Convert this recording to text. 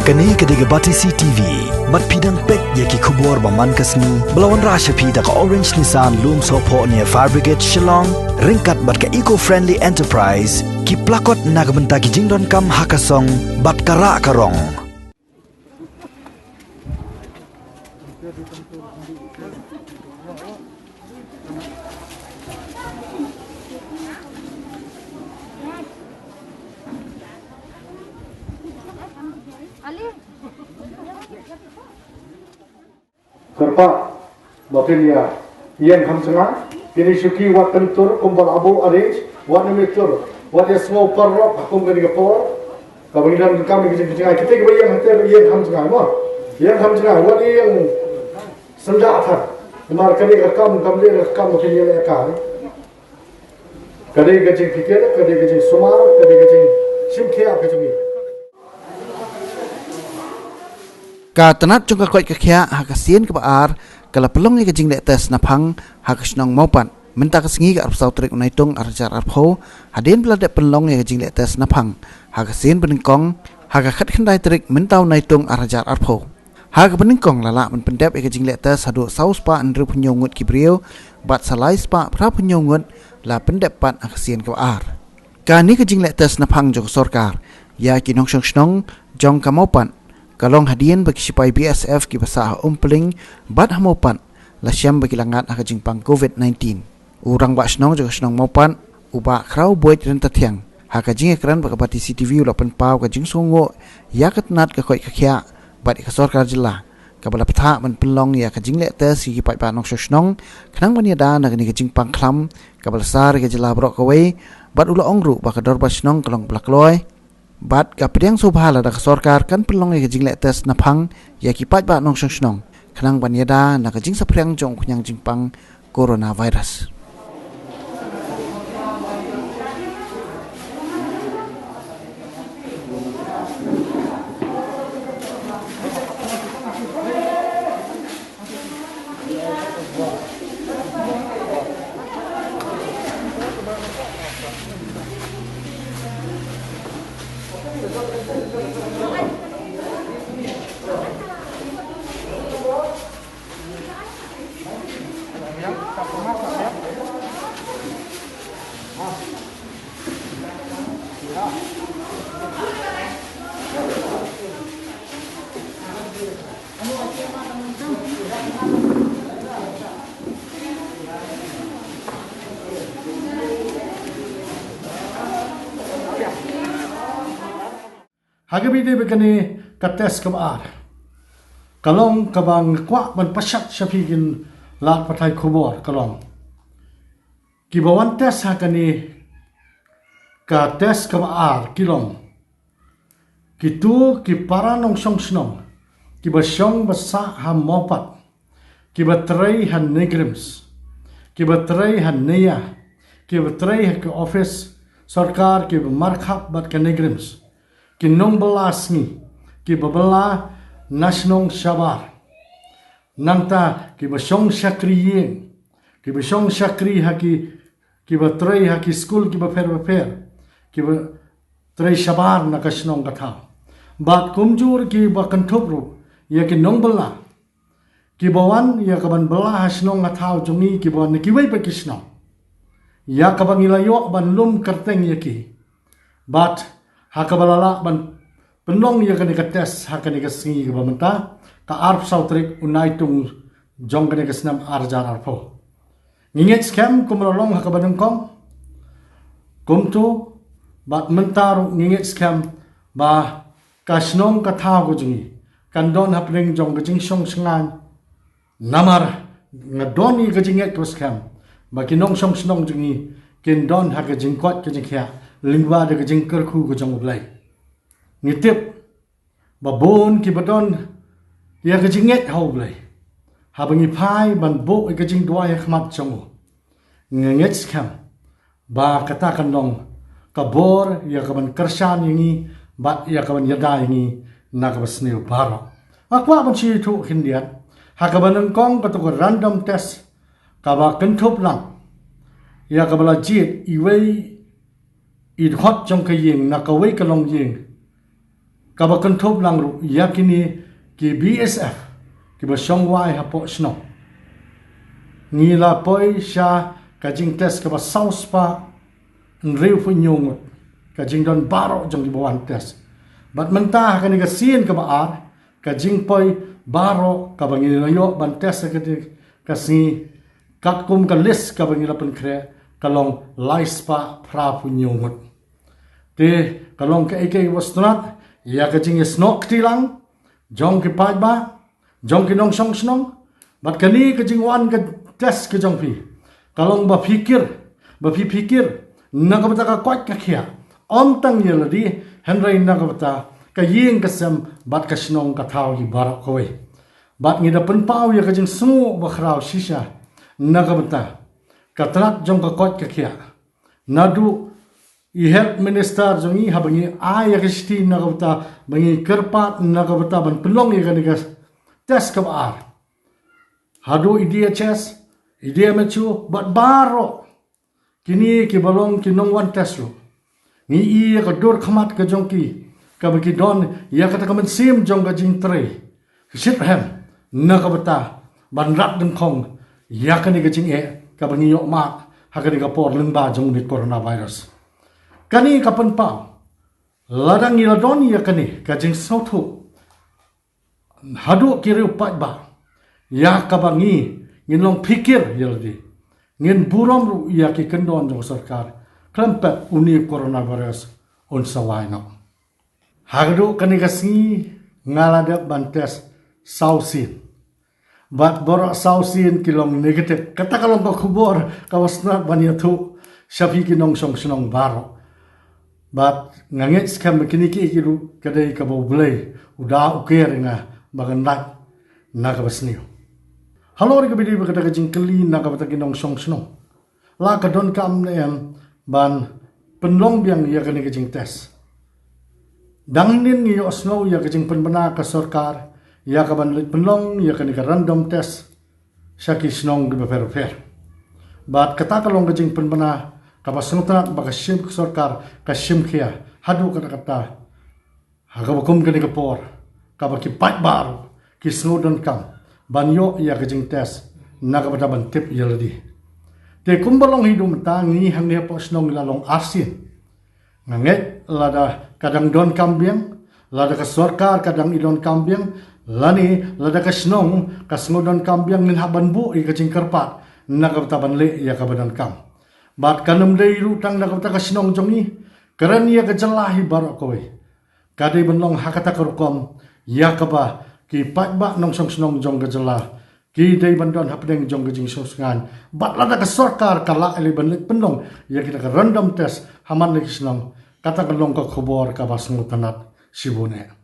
Kani kediga Batisi TV, mat pidang pek yaki kubur baman kasni, belawan rasha pida ka Orange Nissan Loom Sopo near Fire Brigade Shillong, ringkat bat ka eco-friendly enterprise, ki plakot nagbenta ki jingdon kam hakasong, bat kara karong. Serta bateria yang hamsanga kini syuki wat tentur kumbal abu arrange wat nemitur wat ya small parrok akum kini kapor kabilan kami kita kebayang hantar yang hamsanga mah yang hamsanga wat yang senjata kemar kini rekam kembali rekam kini yang akan kini gajing fikir kini gajing sumar kini gajing simkia gajing Ka tenat jong ka koi ka khia ha ka Sien ka baar kala pelong ni ka jing Deptt Naphang ha ka snong Mawpat menta ka singi ka arpsau trik unai tung arjar arpho hadin bla de pelong ni ka jing Deptt Naphang ha ka Sien beningkong ha ka khat khandai trik menta unai tung arjar arpho ha ka beningkong lala men pendep ka jing Deptt hadu saus pa andru pnyongut ki brio bat salai spa pra pnyongut la pendep pat ha ka Sien ka baar ka ni ka jing Deptt Naphang jong sorkar ya ki nong snong jong ka Mawpat kalong hadian bagi sipai BSF ki basah umpling bat Mawpat la syam bagi langat ha jingpang COVID-19 urang ba snong jo snong Mawpat uba krau boit renta thiang ha ka jing ekran ba ka CCTV la pen pau ka jing songo ya katnat ka koi ka khia bat ka sarkar jilla ka bala patha man pelong ya ka jing Deptt si pai pa nong snong khnang ban ya da na ni ka jingpang khlam ka bala sar ka jilla brok ka wei bat ula ongru ba ka dor ba snong kalong blak loi Bat ka pedang subhala da sarkar kan pelong ke jing Deptt Naphang ya ki pat ba nong snong khnang ban yada na ka jing saprang jong khunyang jingpang coronavirus Hagabide bekani kates kamar kalong kabang kwa ban pasyak syapigin lat patai khobor kalong kibawan tes hakani kates kamar kilong kitu ki para nong song snong kibasyong basa ham Mawpat kibatrai han negrims kibatrai han neya kibatrai ke office sarkar ki markhap bat ke negrims kinong belasni ki babala nasionong sabar nanta ki basong sakriyen ki basong sakri haki ki batrai haki school ki bafer ki batrai sabar na kasnong katha bat kumjur ki bakantopro ya ki nong bala ki bawan ya kaban bala hasnong katha jongi ki bawan ki wei pa kisnong ya kabang ilayo ban lum karteng yaki bat hakabalala ban penong ya kani kates hakani kasingi ka bamenta ka arp sautrik unai tung jong kani kasnam arjar arpo nginget scam kumrolong hakabaneng kom kumtu bat mentar nginget scam ba kasnong katha ko jungi kandon hapring jong gajing song sengan namar ngadoni gajinget ko scam ba kinong song snong jungi kindon hakajing kot kajing kya lingwa de gajing kerku ko jong blai ngitip babon ki badon ya gajinget hau blai habangi phai ban bo gajing dua ya khmat chong nget skam ba kata kanong kabor ya kaban kersan yingi bat ya kaban yada yingi nakabasneu baro akwa ban chi thu hindian hakaban kong kato random test kaba kenthop lang ya kabala jit iwei it hot jong ka ying na ka wei ka long ying kaba kentup lang ru yakini ki BSF ki ba shongwai hapo sno ngila poi sha kajing test kaba saus pa nriu fu nyung kajing don baro jong ki bawan test bat mentah kani ka Sien kaba ar kajing poi baro kaba ngila yo ban test ka si katkum ka list kaba ngila pen kre kalong lais pa pra fu nyung te kalong ka eke wasnat ya kajing snok tilang jong ki pai ba jong ki nong song snong bat kani kajing wan ka test ke jong pi kalong ba fikir nakabata ka kwat ka khia om tang yeladi henry nakabata ka ying ka sem bat ka snong ka thau hi bar khoi bat ngi da pen pau ya kajing smu ba khrau shisha nakabata ka trak jong ka kwat ka khia nadu I health minister jongi habangi aya kesti nakabata bangi kerpat nakabata ban pelong ya kanigas test kab ar hadu IDHS IDMHU bat baro kini ki balong ki nong wan test ro ni iya ka dor khamat ka jongki ka baki don ya kata kamen sim jong ka jing tre shit hem nakabata ban rat deng khong ya kani ka jing ka bangi yok mak hakani ka por leng ba jong ni coronavirus kani kapan pa ladang iladon ya kani kajing sautu hadu kiri upat ba ya kabangi nginong pikir yaldi ngin buram ru ya ki kendon jong sarkar klempet uni coronavirus on sawai no hadu kani kasi ngalada bantes sausin bat borak sausin kilong negatif kata kalong ko kubor kawasnat baniatu syafi kinong song senong baro bat ngangit skam kini ki kiru kadai ka boblei udah uker nga bagandak na ka basniu halo ri ka bidi ba kada jing keli na ka bata kinong song sno la ka don kam ne em ban penlong biang ya kani ka jing tes dangnin ni osno ya ka jing penbana ka sarkar ya ka ban penlong ya kani ka random test syaki snong ge fer bat kata kalong ka jing penbana kapasnutan baka sim sarkar kasim kia hadu kata hagabakum kani kapor kabaki pat bar ki snowden kam banyo ya kajing test nakabata ban tip yaladi te kumbalong hidum tangi hang ne posnong lalong asin nganget lada kadang don kambiang lada ka sarkar kadang idon kambiang lani lada ka snong ka snowden kambiang nin haban bu i kajing karpat nakabata ban le ya kabadan kam bat kanam dei rutang na kata kasinong jongi kerana ia kejelahi barak kowe kadai benong hakata kerukom ya kaba ki pat ba nong song senong jong kejelah ki dei bandon hapdeng jong kejing sosngan bat lada ke sarkar kala ele benlik penong ya kita ke random test haman lagi senong kata kelong ke khobor ka basngu tanat sibune